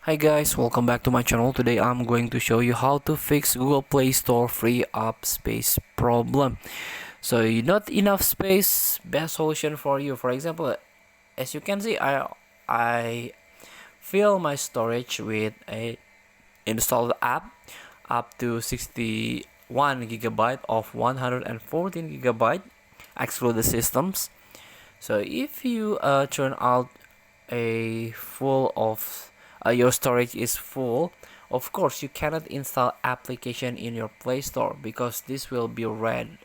Hi guys, welcome back to my channel. Today I'm going to show you how to fix Google Play Store free up space problem. So you not enough space, best solution for you. For example, as you can see, I fill my storage with a installed app up to 61 gigabyte of 114 gigabyte exclude the systems. So if you turn out a full of your storage is full, of course you cannot install application in your Play Store because this will be red.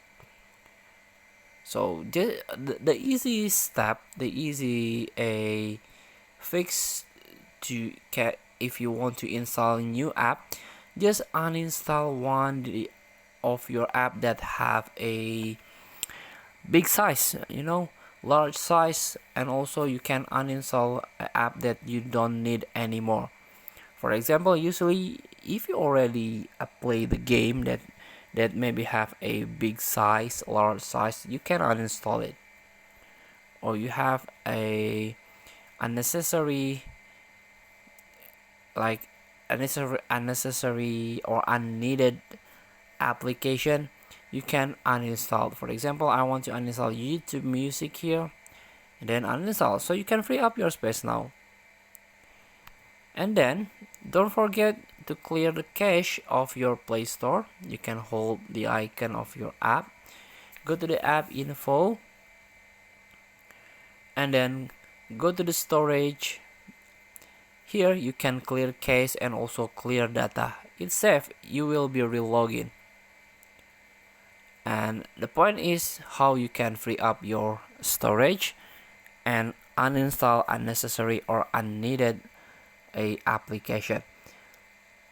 So the easy step, the easy a fix to if you want to install a new app, just uninstall one of your app that have a big size, large size, and also you can uninstall an app that you don't need anymore. For example, usually if you already play the game that maybe have a big size, large size, you can uninstall it. Or you have a unnecessary like unnecessary or unneeded application, you can uninstall. For example, I want to uninstall YouTube Music here, and then uninstall, so you can free up your space now. And then don't forget to clear the cache of your Play Store. You can hold the icon of your app, go to the app info, and then go to the storage. Here you can clear cache and also clear data. It's safe, you will be re-logging. And the point is how you can free up your storage and uninstall unnecessary or unneeded a application.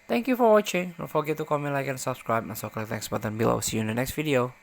Thank you for watching. Don't forget to comment, like, and subscribe, and so click the next button below. See you in the next video.